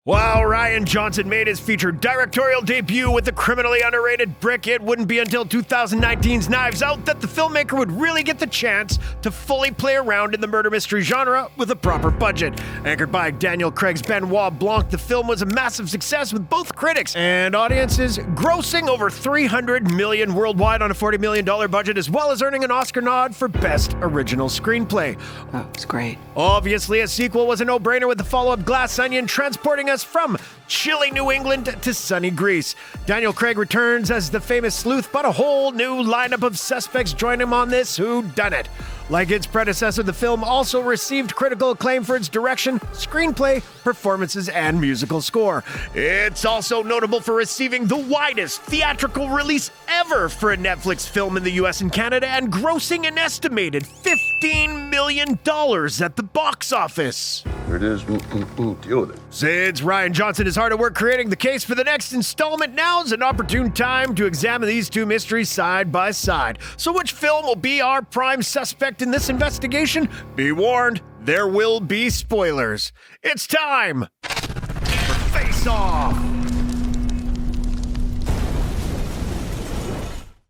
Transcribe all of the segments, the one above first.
While Rian Johnson made his feature directorial debut with the criminally underrated Brick, it wouldn't be until 2019's Knives Out that the filmmaker would really get the chance to fully play around in the murder mystery genre with a proper budget. Anchored by Daniel Craig's Benoit, Blanc, the film was a massive success with both critics and audiences, grossing over $300 million worldwide on a $40 million budget, as well as earning an Oscar nod for Best Original Screenplay. Oh, it's great. Obviously, a sequel was a no-brainer with the follow-up Glass Onion transporting us from chilly New England to sunny Greece. Daniel Craig returns as the famous sleuth, but a whole new lineup of suspects join him on this whodunit. Like its predecessor, the film also received critical acclaim for its direction, screenplay, performances, and musical score. It's also notable for receiving the widest theatrical release ever for a Netflix film in the US and Canada, and grossing an estimated $15 million at the box office. Here it is. Since Rian Johnson is hard at work creating the case for the next installment, now's an opportune time to examine these two mysteries side by side. So which film will be our prime suspect in this investigation? Be warned, there will be spoilers. It's time for Face Off!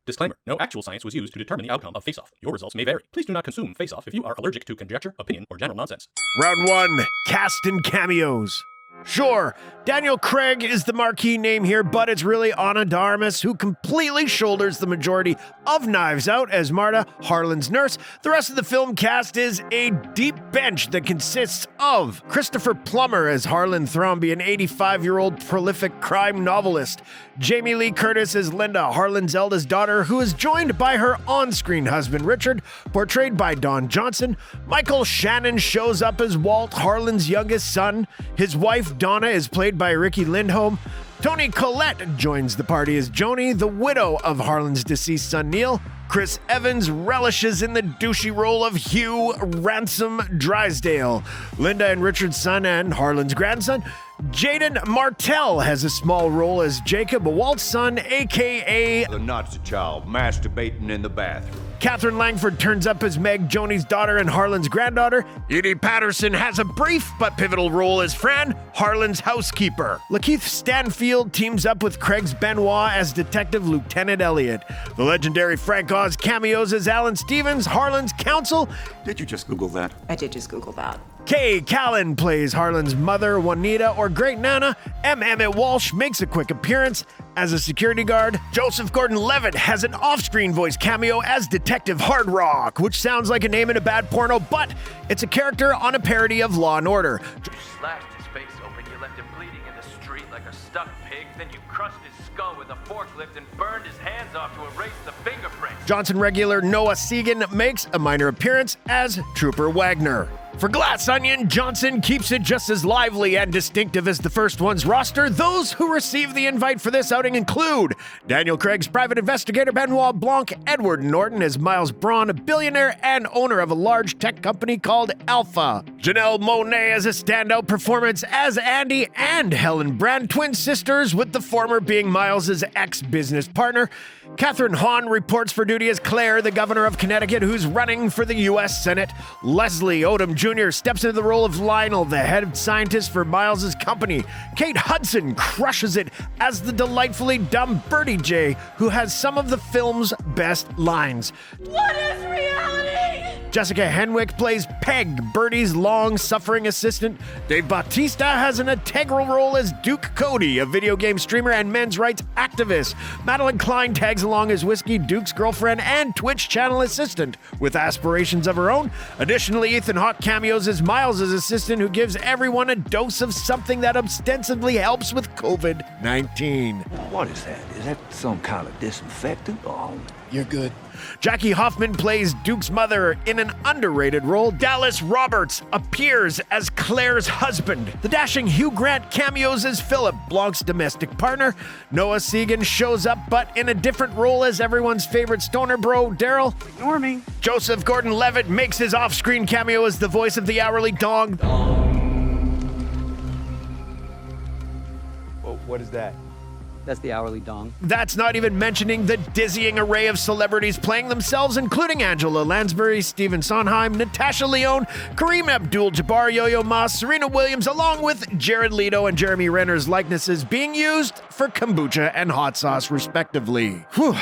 Disclaimer. No actual science was used to determine the outcome of Face Off. Your results may vary. Please do not consume Face Off if you are allergic to conjecture, opinion, or general nonsense. Round 1. Cast and cameos. Sure, Daniel Craig is the marquee name here, but it's really Ana de Armas who completely shoulders the majority of Knives Out as Marta, Harlan's nurse. The rest of the film cast is a deep bench that consists of Christopher Plummer as Harlan Thrombey, an 85-year-old prolific crime novelist; Jamie Lee Curtis as Linda, Harlan's eldest daughter, who is joined by her on-screen husband Richard, portrayed by Don Johnson. Michael Shannon shows up as Walt, Harlan's youngest son. His wife Donna is played by Ricky Lindholm. Toni Collette joins the party as Joni, the widow of Harlan's deceased son Neil. Chris Evans relishes in the douchey role of Hugh Ransom Drysdale, Linda and Richard's son and Harlan's grandson. Jaden Martell has a small role as Jacob, Walt's son, a.k.a. The Nazi child masturbating in the bathroom. Catherine Langford turns up as Meg, Joni's daughter and Harlan's granddaughter. Edie Patterson has a brief but pivotal role as Fran, Harlan's housekeeper. Lakeith Stanfield teams up with Craig's Benoit as Detective Lieutenant Elliot. The legendary Frank Oz cameos as Alan Stevens, Harlan's counsel. Did you just Google that? I did just Google that. Kay Callan plays Harlan's mother, Juanita, or Great Nana. M. Emmett Walsh makes a quick appearance as a security guard. Joseph Gordon-Levitt has an off-screen voice cameo as Detective Hard Rock, which sounds like a name in a bad porno, but it's a character on a parody of Law & Order. You slashed his face open, you left him bleeding in the street like a stuck pig, then you crushed his skull with a forklift and burned his hands off to erase the fingerprints. Johnson regular Noah Segan makes a minor appearance as Trooper Wagner. For Glass Onion, Johnson keeps it just as lively and distinctive as the first one's roster. Those who receive the invite for this outing include Daniel Craig's private investigator Benoit Blanc, Edward Norton as Miles Braun, a billionaire and owner of a large tech company called Alpha; Janelle Monáe as a standout performance as Andy and Helen Brand, twin sisters, with the former being Miles' ex-business partner. Catherine Hahn reports for duty as Claire, the governor of Connecticut, who's running for the U.S. Senate. Leslie Odom Jr. steps into the role of Lionel, the head scientist for Miles' company. Kate Hudson crushes it as the delightfully dumb Birdie J, who has some of the film's best lines. What is reality? Jessica Henwick plays Peg, Birdie's long-suffering assistant. Dave Bautista has an integral role as Duke Cody, a video game streamer and men's rights activist. Madeline Klein tags along as Whiskey, Duke's girlfriend and Twitch channel assistant, with aspirations of her own. Additionally, Ethan Hawke cameos as Miles' assistant, who gives everyone a dose of something that ostensibly helps with COVID-19. What is that? Is that some kind of disinfectant? Oh, you're good. Jackie Hoffman plays Duke's mother in an underrated role. Dallas Roberts appears as Claire's husband. The dashing Hugh Grant cameos as Philip, Blanc's domestic partner. Noah Segan shows up, but in a different role as everyone's favorite stoner bro, Daryl. ignore me. Joseph Gordon-Levitt makes his off-screen cameo as the voice of the hourly dog. What is that? That's the hourly dong. That's not even mentioning the dizzying array of celebrities playing themselves, including Angela Lansbury, Stephen Sondheim, Natasha Lyonne, Kareem Abdul-Jabbar, Yo-Yo Ma, Serena Williams, along with Jared Leto and Jeremy Renner's likenesses being used for kombucha and hot sauce, respectively. Whew.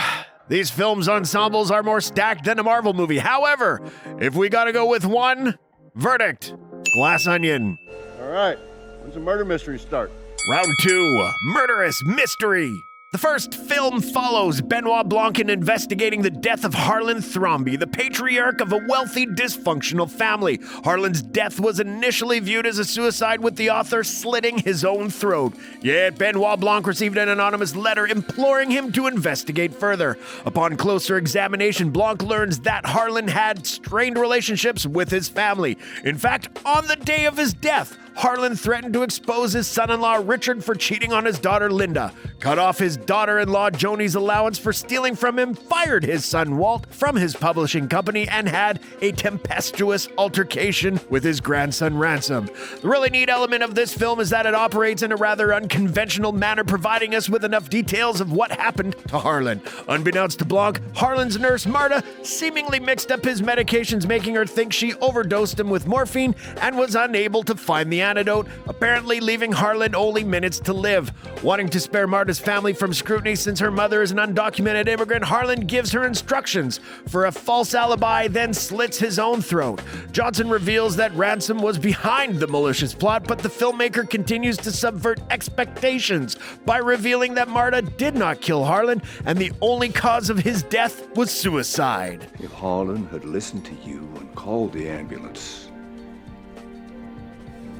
These films' ensembles are more stacked than a Marvel movie. However, if we gotta go with one, verdict, Glass Onion. All right, when's the murder mystery start? Round 2, Murderous Mystery. The first film follows Benoit Blanc investigating the death of Harlan Thrombey, the patriarch of a wealthy, dysfunctional family. Harlan's death was initially viewed as a suicide, with the author slitting his own throat. Yet Benoit Blanc received an anonymous letter imploring him to investigate further. Upon closer examination, Blanc learns that Harlan had strained relationships with his family. In fact, on the day of his death, Harlan threatened to expose his son-in-law Richard for cheating on his daughter Linda, cut off his daughter-in-law Joni's allowance for stealing from him, fired his son Walt from his publishing company, and had a tempestuous altercation with his grandson Ransom. The really neat element of this film is that it operates in a rather unconventional manner, providing us with enough details of what happened to Harlan. Unbeknownst to Blanc, Harlan's nurse Marta seemingly mixed up his medications, making her think she overdosed him with morphine and was unable to find the antidote, apparently leaving Harlan only minutes to live. Wanting to spare Marta's family from scrutiny since her mother is an undocumented immigrant, Harlan gives her instructions for a false alibi, then slits his own throat. Johnson reveals that Ransom was behind the malicious plot, but the filmmaker continues to subvert expectations by revealing that Marta did not kill Harlan and the only cause of his death was suicide. If Harlan had listened to you and called the ambulance,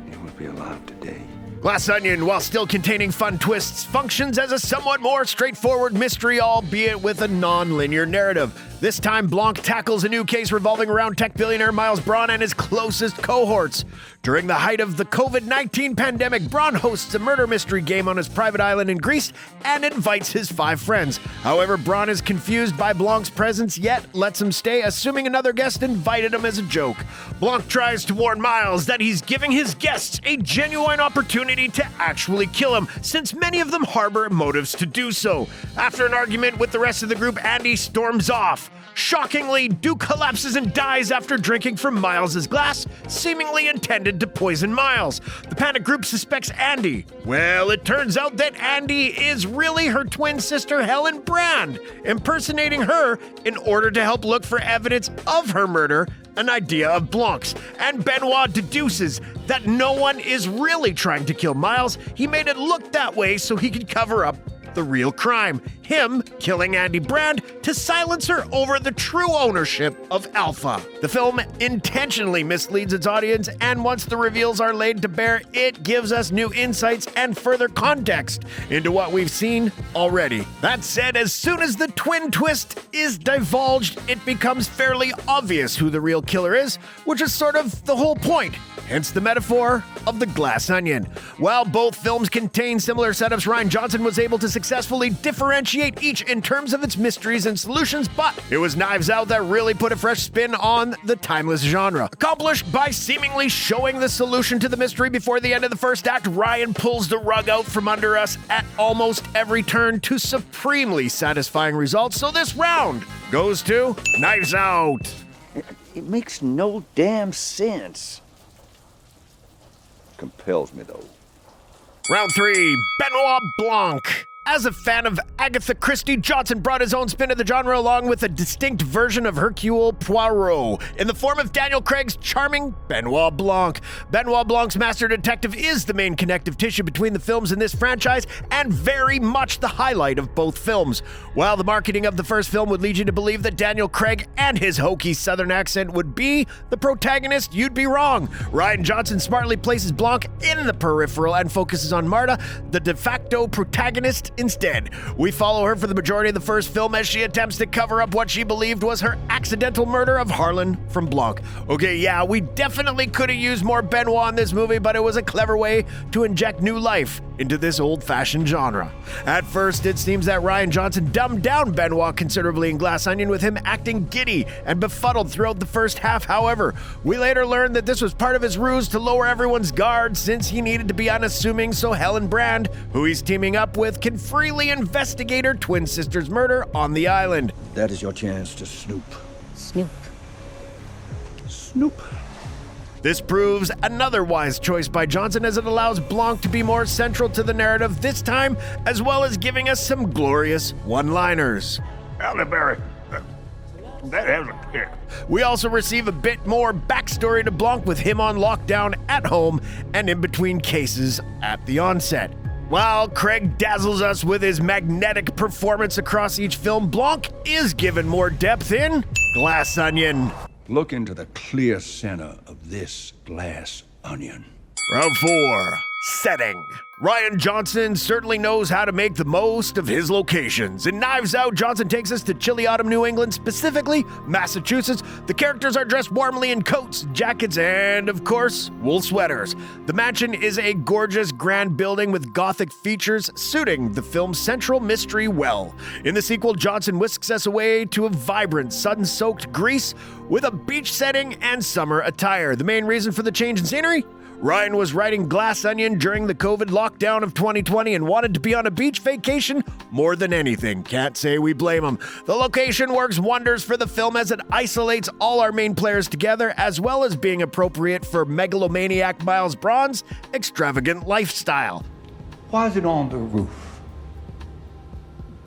you would be alive today. Glass Onion, while still containing fun twists, functions as a somewhat more straightforward mystery, albeit with a non-linear narrative. This time, Blanc tackles a new case revolving around tech billionaire Miles Braun and his closest cohorts. During the height of the COVID-19 pandemic, Braun hosts a murder mystery game on his private island in Greece and invites his 5 friends. However, Braun is confused by Blanc's presence, yet lets him stay, assuming another guest invited him as a joke. Blanc tries to warn Miles that he's giving his guests a genuine opportunity to actually kill him, since many of them harbor motives to do so. After an argument with the rest of the group, Andy storms off. Shockingly, Duke collapses and dies after drinking from Miles's glass, seemingly intended to poison Miles. The panic group suspects Andy. Well, it turns out that Andy is really her twin sister Helen Brand, impersonating her in order to help look for evidence of her murder, an idea of Blanc's. And Benoit deduces that no one is really trying to kill Miles. He made it look that way so he could cover up the real crime, him killing Andy Brand to silence her over the true ownership of Alpha. The film intentionally misleads its audience, and once the reveals are laid to bear, it gives us new insights and further context into what we've seen already. That said, as soon as the twin twist is divulged, it becomes fairly obvious who the real killer is, which is sort of the whole point. Hence the metaphor of the glass onion. While both films contain similar setups, Rian Johnson was able to successfully differentiate each in terms of its mysteries and solutions, but it was Knives Out that really put a fresh spin on the timeless genre. Accomplished by seemingly showing the solution to the mystery before the end of the first act, Rian pulls the rug out from under us at almost every turn to supremely satisfying results. So this round goes to Knives Out. It makes no damn sense. Compels me, though. Round 3, Benoit Blanc. As a fan of Agatha Christie, Johnson brought his own spin to the genre along with a distinct version of Hercule Poirot in the form of Daniel Craig's charming Benoit Blanc. Benoit Blanc's master detective is the main connective tissue between the films in this franchise and very much the highlight of both films. While the marketing of the first film would lead you to believe that Daniel Craig and his hokey southern accent would be the protagonist, you'd be wrong. Rian Johnson smartly places Blanc in the peripheral and focuses on Marta, the de facto protagonist, instead. We follow her for the majority of the first film as she attempts to cover up what she believed was her accidental murder of Harlan from Blanc. Okay, yeah, we definitely could have used more Benoit in this movie, but it was a clever way to inject new life into this old-fashioned genre. At first, it seems that Rian Johnson dumbed down Benoit considerably in Glass Onion, with him acting giddy and befuddled throughout the first half. However, we later learned that this was part of his ruse to lower everyone's guard, since he needed to be unassuming so Helen Brand, who he's teaming up with, can freely investigate her twin sister's murder on the island. That is your chance to snoop. Snoop. Snoop. This proves another wise choice by Johnson, as it allows Blanc to be more central to the narrative this time, as well as giving us some glorious one-liners. Halle Berry. That has a kick. We also receive a bit more backstory to Blanc, with him on lockdown at home and in between cases at the onset. While Craig dazzles us with his magnetic performance across each film, Blanc is given more depth in Glass Onion. Look into the clear center of this glass onion. Round 4. Setting. Rian Johnson certainly knows how to make the most of his locations. In Knives Out, Johnson takes us to chilly autumn New England, specifically Massachusetts. The characters are dressed warmly in coats, jackets, and, of course, wool sweaters. The mansion is a gorgeous, grand building with Gothic features suiting the film's central mystery well. In the sequel, Johnson whisks us away to a vibrant, sun-soaked Greece with a beach setting and summer attire. The main reason for the change in scenery? Rian was writing Glass Onion during the COVID lockdown of 2020 and wanted to be on a beach vacation more than anything. Can't say we blame him. The location works wonders for the film, as it isolates all our main players together, as well as being appropriate for megalomaniac Miles Braun's extravagant lifestyle. Why is it on the roof?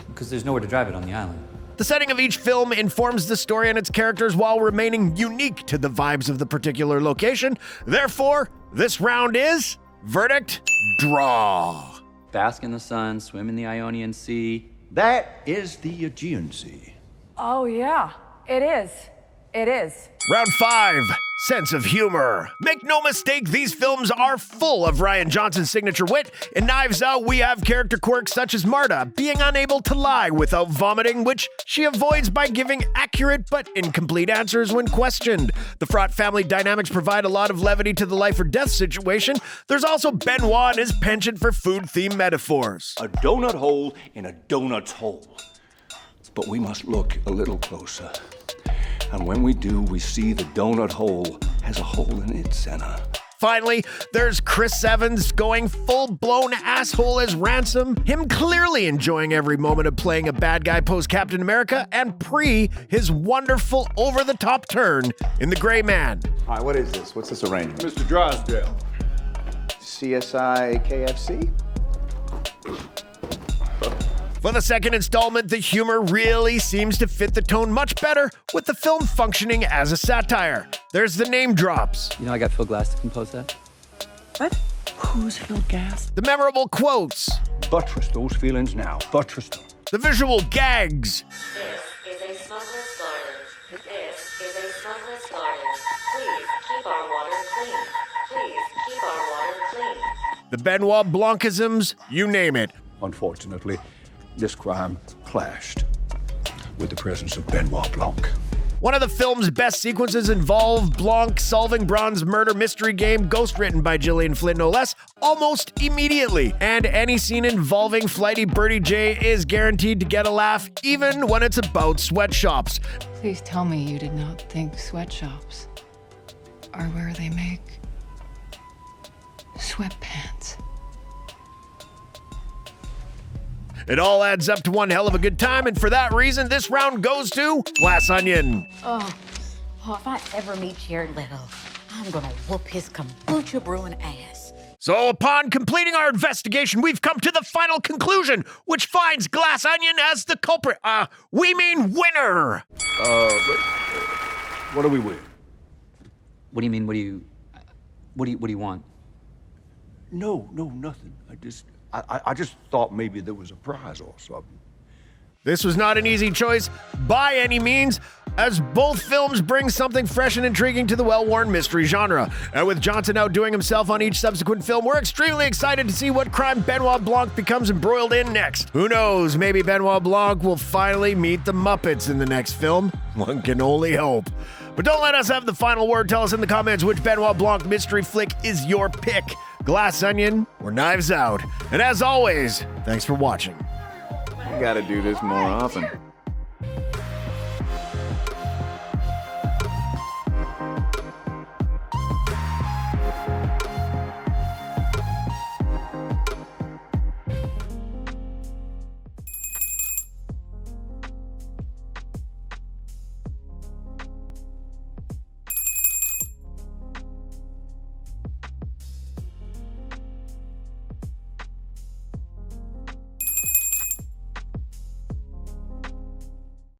Because there's nowhere to drive it on the island. The setting of each film informs the story and its characters while remaining unique to the vibes of the particular location. Therefore, this round is verdict draw. Bask in the sun, swim in the Ionian Sea. That is the Aegean Sea. Oh, yeah. It is. It is. Round 5. Sense of humor. Make no mistake, these films are full of Rian Johnson's signature wit. In Knives Out, we have character quirks such as Marta being unable to lie without vomiting, which she avoids by giving accurate but incomplete answers when questioned. The fraught family dynamics provide a lot of levity to the life or death situation. There's also Benoit and his penchant for food-themed metaphors. A donut hole in a donut's hole. But we must look a little closer. And when we do, we see the donut hole has a hole in its center. Finally, there's Chris Evans going full-blown asshole as Ransom, him clearly enjoying every moment of playing a bad guy post-Captain America, and pre his wonderful over-the-top turn in The Gray Man. All right, what is this? What's this arrangement? Mr. Drysdale. CSI KFC? For the second installment, the humor really seems to fit the tone much better, with the film functioning as a satire. There's the name drops. You know I got Phil Glass to compose that? What? Who's Phil Gas? The memorable quotes. Buttress those feelings now. Buttress them. The visual gags. This is a smuggler's garden. This is a smuggler's garden. Please keep our water clean. Please keep our water clean. The Benoit Blancisms, you name it. Unfortunately, this crime clashed with the presence of Benoit Blanc. One of the film's best sequences involved Blanc solving Braun's murder mystery game, ghostwritten by Gillian Flynn no less, almost immediately. And any scene involving flighty Birdie J is guaranteed to get a laugh, even when it's about sweatshops. Please tell me you did not think sweatshops are where they make sweatpants. It all adds up to one hell of a good time, and for that reason, this round goes to Glass Onion. Oh, if I ever meet Jared Leto, I'm gonna whoop his kombucha brewing ass. So upon completing our investigation, we've come to the final conclusion, which finds Glass Onion as the culprit. We mean winner. What do we win? What do you mean? What do you want? No, nothing. I just thought maybe there was a prize or something. This was not an easy choice by any means, as both films bring something fresh and intriguing to the well-worn mystery genre. And with Johnson outdoing himself on each subsequent film, we're extremely excited to see what crime Benoit Blanc becomes embroiled in next. Who knows, maybe Benoit Blanc will finally meet the Muppets in the next film. One can only hope. But don't let us have the final word. Tell us in the comments which Benoit Blanc mystery flick is your pick. Glass Onion or Knives Out. And as always, thanks for watching. You gotta do this more often.